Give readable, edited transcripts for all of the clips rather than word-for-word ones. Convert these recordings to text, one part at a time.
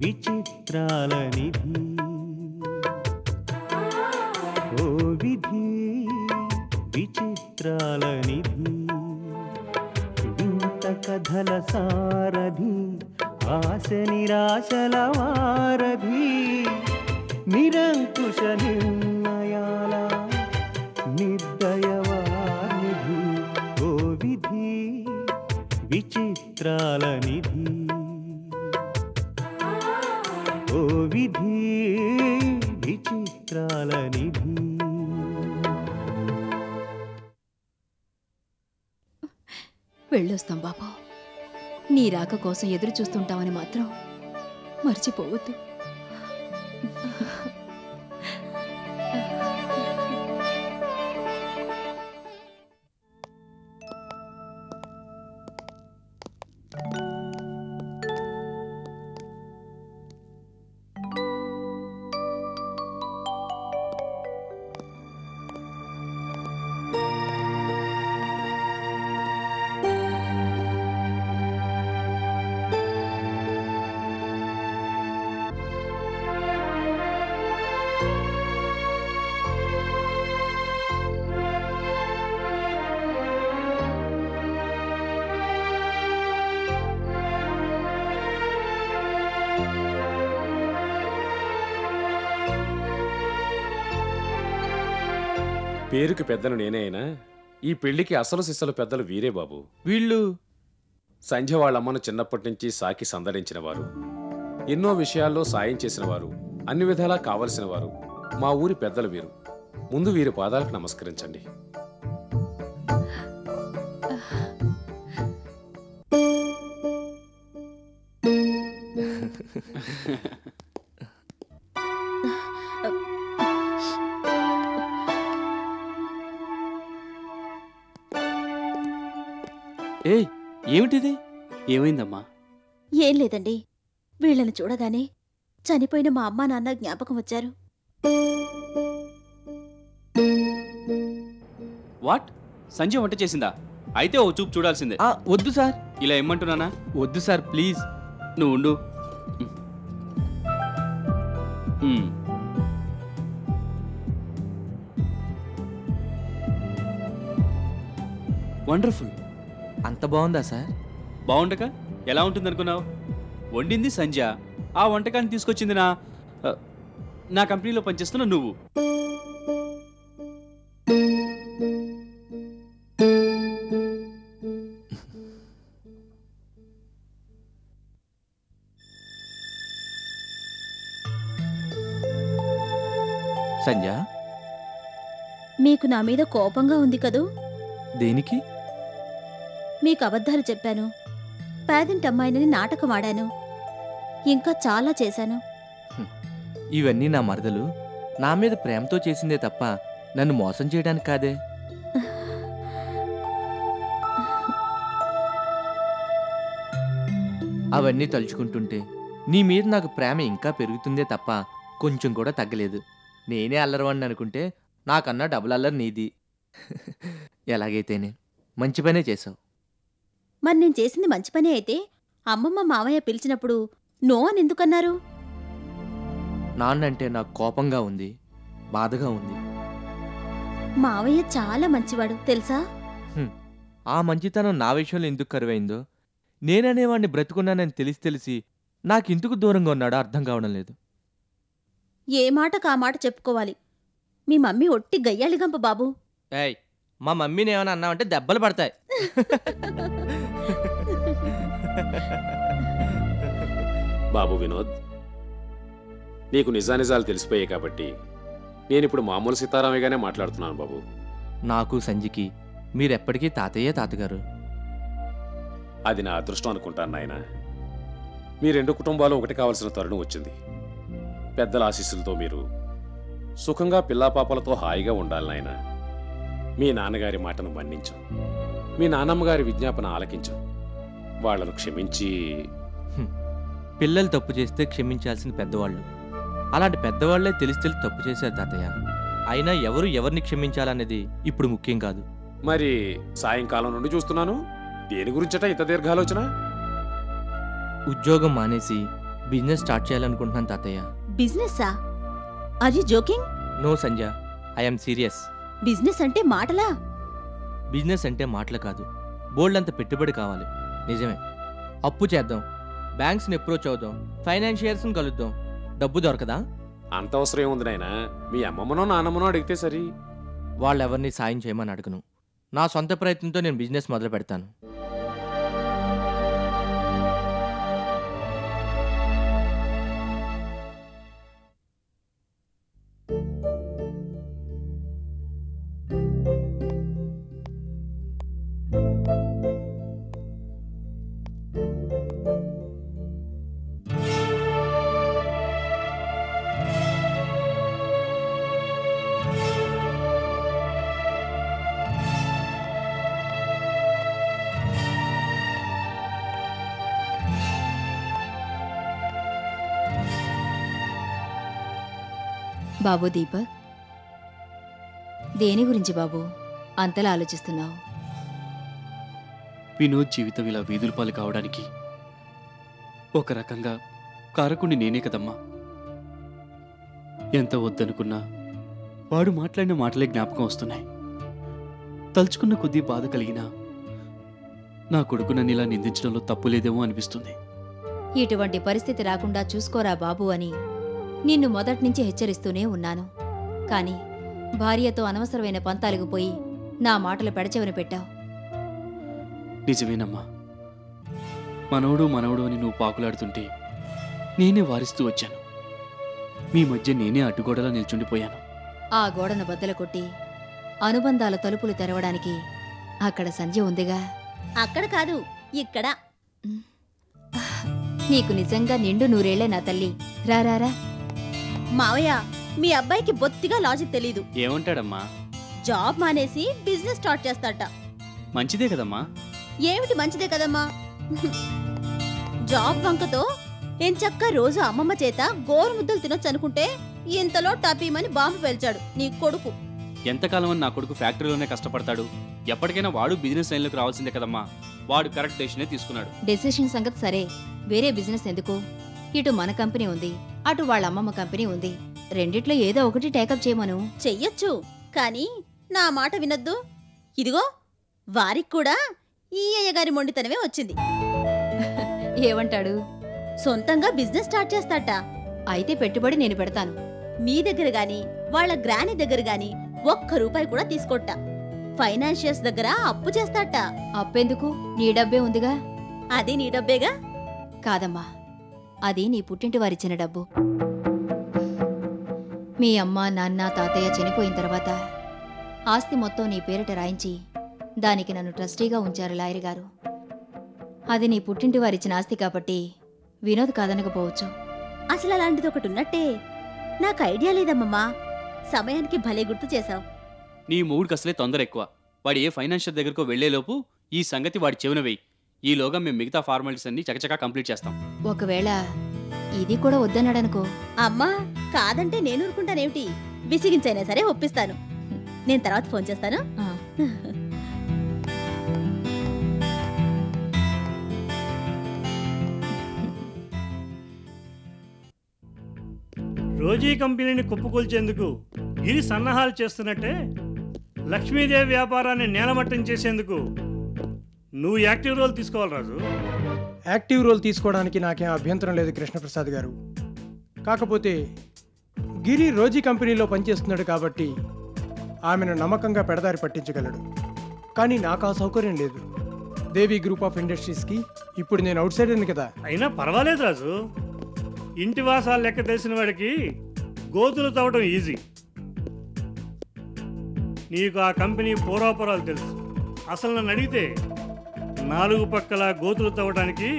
విచిత్రాల నిధి ఓ విధి విచిత్రాల నిధి వింత కథల సారథి ఆశ నిరాశల వారధి నిరంకుశ నిర్ణయాల నిర్దయవానిధి ఓ విధి విచిత్రాల నిధి ఓ విధి విచిత్రాల నిధి. వెళ్ళొస్తాం బాబు. నీ రాక కోసం ఎదురు చూస్తుంటామని మాత్రం మర్చిపోవద్దు. పేరుకి పెద్దలు నేనే అయినా ఈ పెళ్లికి అసలు సిస్సలు పెద్దలు వీరే బాబు. వీళ్ళు సంధ్య వాళ్ళమ్మను చిన్నప్పటి నుంచి సాకి సందడించిన వారు, ఎన్నో విషయాల్లో సాయం చేసిన వారు, అన్ని విధాలా కావలసిన వారు. మా ఊరి పెద్దలు వీరు. ముందు వీరి పాదాలకు నమస్కరించండి. ఏయ్, ఏమిటిది? ఏమైందమ్మా? ఏం లేదండి, వీళ్ళని చూడగానే చనిపోయిన మా అమ్మా నాన్న జ్ఞాపకం వచ్చారు. వాట్? సంజయ్ వంట చేసిందా? అయితే ఓ చూపు చూడాల్సిందే. వద్దు సార్. ఇలా ఇమ్మంటున్నానా? వద్దు సార్, ప్లీజ్. నువ్వు ఉండు. వండర్ఫుల్. అంత బాగుందా సార్? బాగుండక ఎలా ఉంటుంది అనుకున్నావు? వండింది సంధ్య, ఆ వంటకాన్ని తీసుకొచ్చింది నా కంపెనీలో పనిచేస్తున్న నువ్వు. సంధ్య, మీకు నా మీద కోపంగా ఉంది కదూ? దేనికి? మీకు అబద్ధాలు చెప్పాను, పేదింటి అమ్మాయిని నాటకం ఆడాను, ఇంకా చాలా చేశాను. ఇవన్నీ నా మరదలు నా మీద ప్రేమతో చేసిందే తప్ప నన్ను మోసం చేయడానికి కాదే. అవన్నీ తలుచుకుంటుంటే నీ మీద నాకు ప్రేమ ఇంకా పెరుగుతుందే తప్ప కొంచెం కూడా తగ్గలేదు. నేనే అల్లరవాడిని అనుకుంటే నాకన్నా డబుల్ అల్లరి నీది. ఎలాగైతేనే మంచి పనే చేసావు. మరి నేను చేసింది మంచి పనే అయితే అమ్మమ్మ మామయ్య పిలిచినప్పుడు నో అని ఎందుకన్నారు? నాన్నంటే నాకు కోపంగా ఉంది, బాధగా ఉంది. మావయ్య చాలా మంచివాడు తెలుసా? ఆ మంచితనం నా విషయంలో ఎందుకు కరువైందో, నేననేవాడిని బ్రతుకున్నానని తెలిసి నాకెందుకు దూరంగా ఉన్నాడో అర్థం కావడం లేదు. ఏ మాటకు ఆ మాట చెప్పుకోవాలి. మీ మమ్మీ ఒట్టి గయ్యాళిగంప బాబు. ఏయ్, మా మమ్మీని ఏమైనా అన్నావంటే దెబ్బలు పడతాయి. బాబు వినోద్, నీకు నిజానిజాలు తెలిసిపోయాయి కాబట్టి నేనిప్పుడు మామూలు సీతారామయ్యగానే మాట్లాడుతున్నాను బాబు. నాకు సంజికి మీరెప్పటికీ తాతయ్యే తాతగారు. అది నా అదృష్టం అనుకుంటాను నాయన. మీ రెండు కుటుంబాలు ఒకటి కావలసిన తరుణం వచ్చింది. పెద్దల ఆశీస్సులతో మీరు సుఖంగా పిల్లాపాపలతో హాయిగా ఉండాలి నాయన. మీ నాన్నగారి మాటను మన్నించు, మీ నాన్నమ్మగారి విజ్ఞాపన ఆలకించు, వాళ్లను క్షమించి. పిల్లలు తప్పు చేస్తే క్షమించాల్సిన పెద్దవాళ్ళు. అలాంటి పెద్దవాళ్లే తెలిసి తప్పు చేశారు తాతయ్య. అయినా ఎవరిని క్షమించాలనేది ఇప్పుడు ముఖ్యం కాదు. మరి సాయంకాలం నుండి చూస్తున్నాను, దేని గురించట ఇంత దీర్ఘాలోచన? ఉద్యోగం మానేసి బిజినెస్ స్టార్ట్ చేయాలనుకుంటున్నాను తాతయ్య. బిజినెస్సా? Are you joking? No Sanja, I'm serious. Business అంటే మాటలా? బిజినెస్ అంటే మాటలు కాదు, బోల్డ్ అంత పెట్టుబడి కావాలి. నిజమే. అప్పు చేద్దాం, బ్యాంక్స్ని అప్రోచ్ అవుదాం, ఫైనాన్షియర్స్ని కలుద్దాం. డబ్బు దొరకదా? అంత అవసరం ఏముంది నాయనా? మీ అమ్మమ్మనో నాన్నమ్మనో అడిగితే సరి. వాళ్ళెవరిని సాయం చేయమని అడగను. నా సొంత ప్రయత్నంతో నేను బిజినెస్ మొదలు పెడతాను. బాబు దీపక్, దేని గురించి బాబు అంతలా ఆలోచిస్తున్నావు? వినోద్ జీవితం ఇలా వీధుల పాలు కావడానికి ఒక రకంగా కారకుణ్ణి నేనే కదమ్మా. ఎంత వద్దనుకున్నా వాడు మాట్లాడిన మాటలే జ్ఞాపకం వస్తున్నాయి. తలుచుకున్న కొద్దీ బాధ కలిగినా నా కొడుకు నన్ను ఇలా నిందించడంలో తప్పు లేదేమో అనిపిస్తుంది. ఇటువంటి పరిస్థితి రాకుండా చూసుకోరా బాబు అని నిన్ను మొదట్నుంచి హెచ్చరిస్తూనే ఉన్నాను. కాని భార్యతో అనవసరమైన పంతాలకు పోయి నా మాటలు పెడచెవిన పెట్టావు. నిజమేనమ్మా, మనవడు అని నువ్వు పాకులాడుతుంటే నేనే వారిస్తూ వచ్చాను. మీ మధ్య నేనే అడ్డుగోడలా నిల్చుండిపోయాను. ఆ గోడను బద్దలు కొట్టి అనుబంధాల తలుపులు తెరవడానికి అక్కడ సంధ్య ఉందిగా. అక్కడ కాదు, ఇక్కడ. నీకు నిజంగా నిండు నూరేళ్లే నా తల్లి. రారారా. మావయ్య, మీ అబ్బాయికి బొత్తిగా లాజిక్ తెలీదు. ఏమంటాడమ్మా? జాబ్ మానేసి బిజినెస్ స్టార్ట్ చేస్తాట. మంచిదే కదమ్మా. ఏమిటి మంచిదే కదమ్మా? జాబ్ వంకతో ఎంచక్క రోజు అమ్మమ్మ చేత గోరు ముద్దలు తినొచ్చు అనుకుంటే ఇంతలో టపీమని బాంబు పేల్చాడు నీ కొడుకు. ఎంతకాలం అని నా కొడుకు ఫ్యాక్టరీలోనే కష్టపడతాడు? ఎప్పటికైనా వాడు బిజినెస్ లైన్లోకి రావాల్సిందే కదమ్మా. వాడు కరెక్ట్ డెసిషనే తీసుకున్నాడు. డెసిషన్ సంగతి సరే, వేరే బిజినెస్ ఎందుకు? ఇటు మన కంపెనీ ఉంది, అటు వాళ్ళ అమ్మమ్మ కంపెనీ ఉంది. రెండిట్లో ఏదో ఒకటి టేకప్ చేయమను. చెయ్యొచ్చు, కానీ నా మాట వినొద్దు. ఇదిగో వారికి కూడా ఈ అయ్యగారి మొండితనమే వచ్చింది. ఏమంటాడు? సొంతంగా బిజినెస్ స్టార్ట్ చేస్తాట. అయితే పెట్టుబడి నేను పెడతాను. మీ దగ్గర గాని వాళ్ళ గ్రాని దగ్గర గాని ₹1 కూడా తీసుకోట. ఫైనాన్షియర్స్ దగ్గర అప్పు చేస్తాట. అప్పెందుకు? నీ డబ్బే ఉందిగా. అది నీ డబ్బేగా. కాదమ్మా, అది నీ పుట్టింటి వారిచ్చిన డబ్బు. మీ అమ్మ, నాన్న, తాతయ్య చనిపోయిన తర్వాత ఆస్తి మొత్తం నీ పేరిట రాయించి దానికి నన్ను ట్రస్టీగా ఉంచారు లాయర్ గారు. అది నీ పుట్టింటి వారిచ్చిన ఆస్తి కాబట్టి వినోద్ కాదనకపోవచ్చు. అసలు అలాంటిది ఒకటి ఉన్నట్టే. నాకు ఐడియా లేదమ్మమ్మా. సమయానికి భలే గుర్తు చేశావు. నీ మూడుకి అసలే తొందర ఎక్కువ. వాడు ఏ ఫైనాన్షియర్ దగ్గరకు వెళ్లేలోపు ఈ సంగతి వాడి చెవిన వేయి. ఈలోగా మేము మిగతా ఫార్మాలిటీస్ అన్ని చకచకా కంప్లీట్ చేస్తాం. ఒకవేళ ఇది కూడా వద్దన్నాడనుకో. అమ్మా, కాదంటే నేను ఊరుకుంటానేమిటి? విసిగించైనా సరే ఒప్పిస్తాను. నేను తర్వాత ఫోన్ చేస్తాను. రోజీ కంపెనీని కుప్పకూల్చేందుకు గిరి సన్నాహాలు చేస్తున్నట్టే లక్ష్మీదేవి వ్యాపారాన్ని నేలమట్టం చేసేందుకు నువ్వు యాక్టివ్ రోల్ తీసుకోవాలి రాజు. యాక్టివ్ రోల్ తీసుకోవడానికి నాకేం అభ్యంతరం లేదు కృష్ణప్రసాద్ గారు. కాకపోతే గిరి రోజీ కంపెనీలో పనిచేస్తున్నాడు కాబట్టి ఆమెను నమ్మకంగా పెడదారి పట్టించగలడు. కానీ నాకు ఆ సౌకర్యం లేదు. దేవి గ్రూప్ ఆఫ్ ఇండస్ట్రీస్కి ఇప్పుడు నేను అవుట్ సైడర్ని కదా. అయినా పర్వాలేదు రాజు. ఇంటి వాసాలు లెక్క తెలిసిన వాడికి గోతులు తవ్వడం ఈజీ. నీకు ఆ కంపెనీ పూర్వాపరాలు తెలుసు. అసలు నన్ను అడిగితే 4 పక్కల గోతులు తవ్వడానికి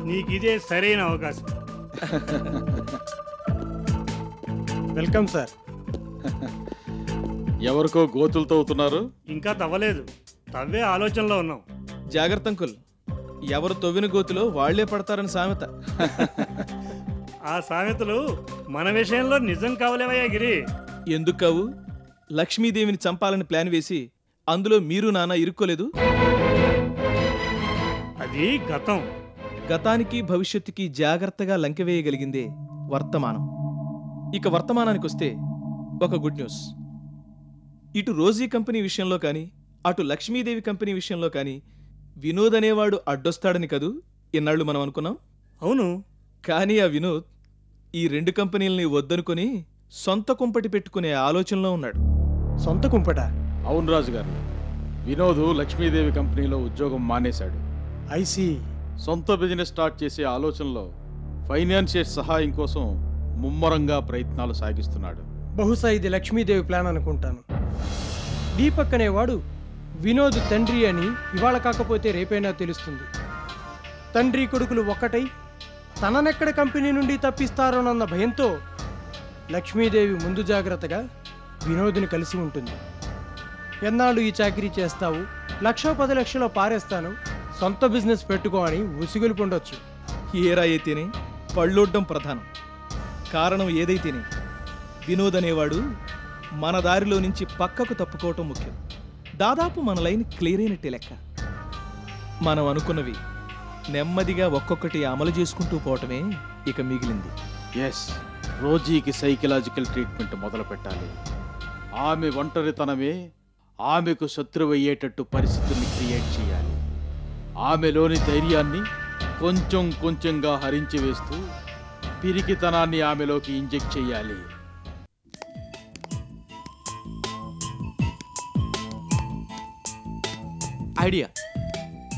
నీకు ఇదే సరైన అవకాశం. Welcome sir. ఎవరికో గోతులు తవ్వుతున్నారు? ఇంకా తవ్వలేదు, తవ్వే ఆలోచనలో ఉన్నాం. జాగ్రత్త అంకుల్, ఎవరు తవ్విన గోతులో వాళ్లే పడతారని సామెత. ఆ సామెతలు మన విషయంలో నిజం కావలేవయ్యా గిరి. ఎందుకు కావు? లక్ష్మీదేవిని చంపాలని ప్లాన్ వేసి అందులో మీరు నాన్న ఇరుక్కోలేదు? అది గతం. గతానికి భవిష్యత్తుకి జాగ్రత్తగా లంకెవేయగలిగిందే వర్తమానం. ఇక వర్తమానానికి వస్తే ఒక గుడ్ న్యూస్. ఇటు రోజీ కంపెనీ విషయంలో కానీ అటు లక్ష్మీదేవి కంపెనీ విషయంలో కానీ వినోద్ అనేవాడు అడ్డొస్తాడని కదూ ఇన్నాళ్ళు మనం అనుకున్నాం. అవును. కానీ ఆ వినోద్ ఈ 2 కంపెనీలని వద్దనుకొని సొంత కుంపటి పెట్టుకునే ఆలోచనలో ఉన్నాడు. సొంత కుంపట? అవును రాజుగారు, వినోద్ లక్ష్మీదేవి కంపెనీలో ఉద్యోగం మానేశాడు. ఐసీ. సొంత బిజినెస్ స్టార్ట్ చేసే ఆలోచనలో ఫైనాన్షియల్ సహాయం కోసం ముమ్మరంగా ప్రయత్నాలు సాగిస్తున్నాడు. బహుశా ఇది లక్ష్మీదేవి ప్లాన్ అనుకుంటాను. దీపక్ అనేవాడు వినోద్ తండ్రి అని ఇవాళ కాకపోతే రేపైనా తెలుస్తుంది. తండ్రి కొడుకులు ఒక్కటై తననెక్కడ కంపెనీ నుండి తప్పిస్తారోనన్న భయంతో లక్ష్మీదేవి ముందు జాగ్రత్తగా వినోద్ని కలిసి ఉంటుంది. ఎన్నాళ్ళు ఈ చాకరీ చేస్తావు, 1,10 లక్షలు పారేస్తాను, సొంత బిజినెస్ పెట్టుకో అని ఉసిగులు పొందొచ్చు. ఏరా అయితేనే పళ్ళొడ్డం ప్రధానం. కారణం ఏదైతేనే వినోద్ అనేవాడు మన దారిలో నుంచి పక్కకు తప్పుకోవటం ముఖ్యం. దాదాపు మన లైన్ క్లియర్ అయినట్టే లెక్క. మనం అనుకున్నవి నెమ్మదిగా ఒక్కొక్కటి అమలు చేసుకుంటూ పోవటమే ఇక మిగిలింది. ఎస్, రోజీకి సైకలాజికల్ ట్రీట్మెంట్ మొదలు పెట్టాలి. ఆమె ఒంటరితనమే ఆమెకు శత్రువయ్యేటట్టు పరిస్థితుల్ని క్రియేట్ చేయాలి. ఆమెలోని ధైర్యాన్ని కొంచెం కొంచెంగా హరించి వేస్తూ పిరికితనాన్ని ఆమెలోకి ఇంజెక్ట్ చేయాలి. ఐడియా,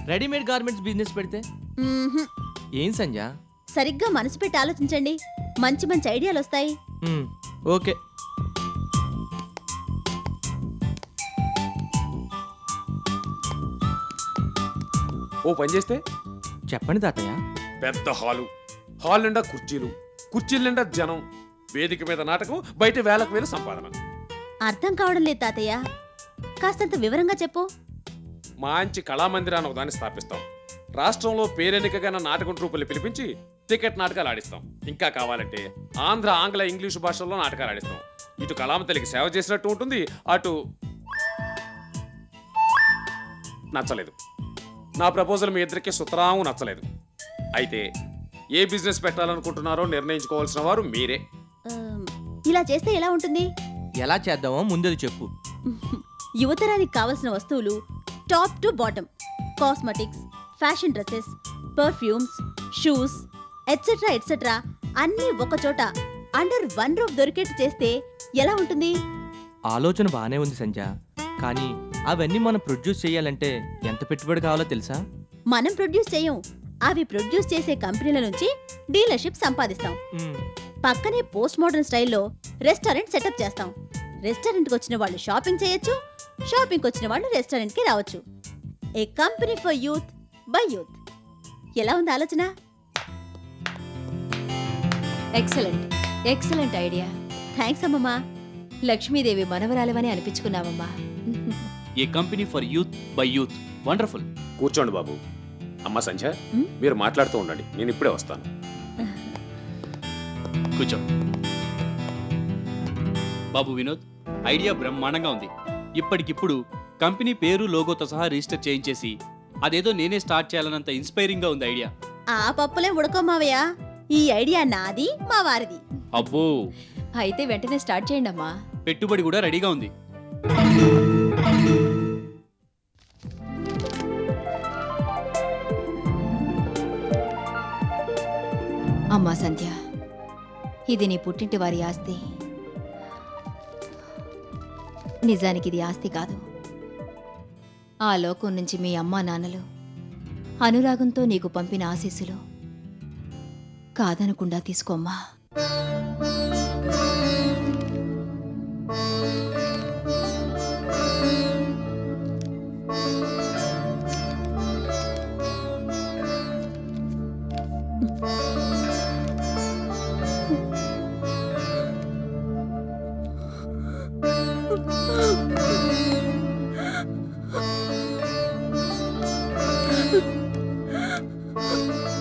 రెడీమేడ్ గార్మెంట్స్ బిజినెస్ పెడితే ఏం సంజ? సరిగ్గా మనసు పెట్టి ఆలోచించండి, మంచి మంచి ఐడియాలు వస్తాయి. ఓకే. ఓ పని చేస్తే చెప్పండి తాతయ్య. పెద్ద హాల్ నిండా కుర్చీల నిండా జనం, వేదిక మీద నాటకం, బయట వేలకు వేలు సంపాదన. అర్థం కావడం లేదు తాతయ్య, కాస్తంత వివరంగా చెప్పు. మంచి కళామందిరాన్ని ఒకదాన్ని స్థాపిస్తాం. రాష్ట్రంలో పేరెన్నికగన్న నాటకం ట్రూపుల్ని పిలిపించి టికెట్ నాటకాలు ఆడిస్తాం. ఇంకా కావాలంటే ఆంధ్ర, ఆంగ్ల, ఇంగ్లీషు భాషల్లో నాటకాలు ఆడిస్తాం. ఇటు కళామతల్లికి సేవ చేసినట్టు ఉంటుంది, అటు నచ్చలేదు. నా ప్రపోజల్ మీ ఇద్దరికి సుతరాము నచ్చలేదు. అయితే ఏ బిజినెస్ పెట్టాలనుకుంటున్నారో నిర్ణయించుకోవాల్సిన వారు మీరే. ఇలా చేస్తే ఎలా ఉంటుంది? ఎలా చేద్దామో ముందది చెప్పు. యువతరానికి కావలసిన వస్తువులు top to bottom, cosmetics, fashion dresses, perfumes, shoes etcetera etcetera అన్నీ ఒకచోట అండర్ వన్ రూఫ్ దొరికేట్టు చేస్తే ఎలా ఉంటుంది? ఆలోచన బానే ఉంది సంజ, కానీ అవన్నీ మనం ప్రొడ్యూస్ చేయాలంటే ఎంత పెట్టుబడి కావాలో తెలుసా? మనం ప్రొడ్యూస్ చేయం, అవి ప్రొడ్యూస్ చేసే కంపెనీల నుంచి డీలర్షిప్ సంపాదిస్తాం. పక్కనే పోస్ట్ మోడర్న్ స్టైల్లో రెస్టారెంట్ సెటప్ చేస్తాం. రెస్టారెంట్కి వచ్చిన వాళ్ళు షాపింగ్ చేయొచ్చు, షాపింగ్కి వచ్చిన వాళ్ళు రెస్టారెంట్కి రావచ్చు. A company for youth by youth. ఎలా ఉంది ఆలోచన? Excellent, excellent idea. థ్యాంక్స్ అమ్మమ్మా. లక్ష్మీదేవి మనవరాలవని అనిపించుకున్నావమ్మా. A company for youth by youth. Wonderful. కూర్చోండి బాబు. అమ్మ సంధ్య, మీరు మాట్లాడుతూ ఉండండి, నేను ఇప్పుడే వస్తాను. కూర్చో. బాబు వినోద్, ఐడియా బ్రహ్మాండంగా ఉంది. ఇప్పటికిప్పుడు కంపెనీ పేరు, లోగోతో సహా రిజిస్టర్ చేయించేసి అదేదో నేనే స్టార్ట్ చేయాలన్నంత ఇన్స్పైరింగ్ గా ఉంది ఐడియా. ఆ పప్పులే ఉడకోమావయ్యా, ఈ ఐడియా నాది, మా వారిది. అబ్బో, అయితే వెంటనే స్టార్ట్ చేయండి అమ్మా. పెట్టుబడి కూడా రెడీగా ఉంది. అమ్మా సంధ్య, ఇది నీ పుట్టింటి వారి ఆస్తి. నిజానికి ఇది ఆస్తి కాదు. ఆ లోకం నుంచి మీ అమ్మా నాన్నలు అనురాగంతో నీకు పంపిన ఆశీస్సులు. కాదనకుండా తీసుకోమ్మా.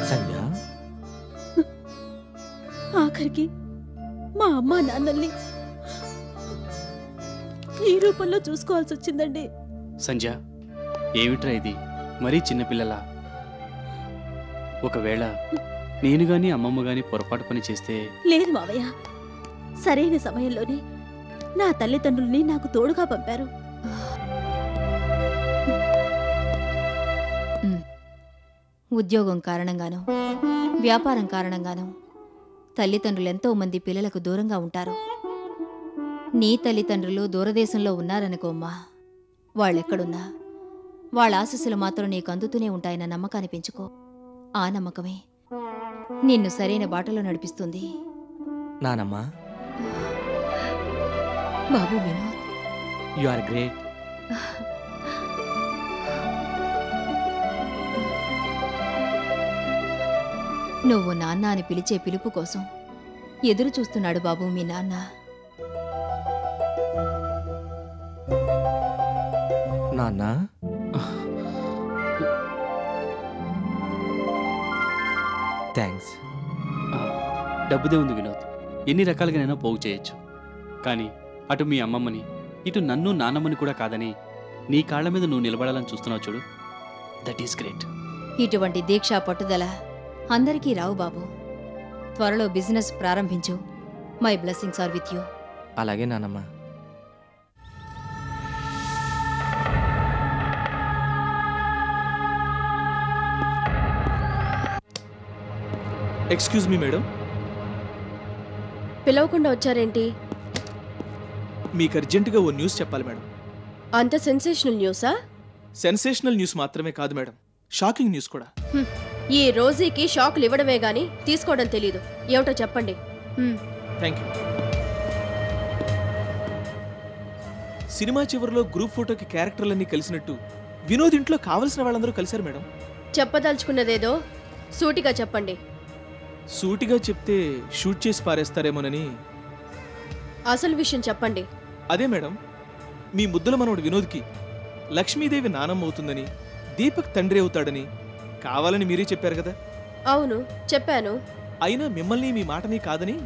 సంధ్య, ఆఖరికి మా అమ్మా నాన్నల్ని ఈ రూపంలో చూసుకోవాల్సి వచ్చిందండి. సంధ్య, ఏమిట్రా ఇది? మరీ చిన్నపిల్లలా? ఒకవేళ నేను గాని అమ్మమ్మ గాని పొరపాటు పని చేస్తే లేదు మావయ్య, సరైన సమయంలోనే నా తల్లిదండ్రుల్ని నాకు తోడుగా పంపారు. ఉద్యోగం కారణంగానో వ్యాపారం కారణంగానో తల్లిదండ్రులు ఎంతో మంది పిల్లలకు దూరంగా ఉంటారు. నీ తల్లిదండ్రులు దూరదేశంలో ఉన్నారనుకోమ్మా, వాళ్ళెక్కడున్నా వాళ్ళ ఆశీస్సులు మాత్రం నీకు అందుతూనే ఉంటాయన్న నమ్మకాన్ని పెంచుకో. ఆ నమ్మకమే నిన్ను సరైన బాటలో నడిపిస్తుంది. నానమ్మా, బాబు వినోద్, యు ఆర్ గ్రేట్. నువ్వు నాన్న అని పిలిచే పిలుపు కోసం ఎదురు చూస్తున్నాడు బాబు మీ నాన్న. నాన్న, థ్యాంక్స్. డబ్బుదే ఉంది వినోద్, ఎన్ని రకాలుగానైనా పోగు చేయొచ్చు. కానీ అటు మీ అమ్మమ్మని ఇటు నన్ను నాన్నమ్మని కూడా కాదని నీ కాళ్ళ మీద నువ్వు నిలబడాలని చూస్తున్నావు చూడు, దట్ ఈస్ గ్రేట్. ఇటువంటి దీక్ష పట్టుదల అందరికీ రావు బాబు. త్వరలో బిజినెస్ ప్రారంభించు. My blessings are with you. అలాగే నానమ్మా. ఎక్స్క్యూజ్ మీ మేడం, పిలవకుండా వచ్చారేంటి? మీకు అర్జెంటుగా ఓ న్యూస్ చెప్పాలి మేడం. అంత సెన్సేషనల్ న్యూసా? సెన్సేషనల్ న్యూస్ మాత్రమే కాదు మేడం, షాకింగ్ న్యూస్ కూడా. ఈ రోజీకి షాకులు ఇవ్వడమే గాని తీసుకోవడం తెలీదు. ఏమిటో చెప్పండి. Thank you. సినిమా చివరిలో గ్రూప్ ఫోటోకి క్యారెక్టర్లన్నీ కలిసినట్టు వినోద్ ఇంట్లో కావలసిన వాళ్ళందరూ కలిశారు మేడం. చెప్పదలుచుకున్నదేదో సూటిగా చెప్పండి. సూటిగా చెప్తే షూట్ చేసి పారేస్తారేమోనని. అసలు విషయం చెప్పండి. అదే మేడం, మీ ముద్దుల మనవడు వినోద్కి లక్ష్మీదేవి నానమ్మ అవుతుందని, దీపక్ తండ్రి అవుతాడని కావాలని మీరే చెప్పారు కదా. అవును, చెప్పాను. అయినా మిమ్మల్ని మీ మాటని కాదని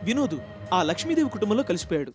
వినోద్ ఆ లక్ష్మీదేవి కుటుంబంలో కలిసిపోయాడు.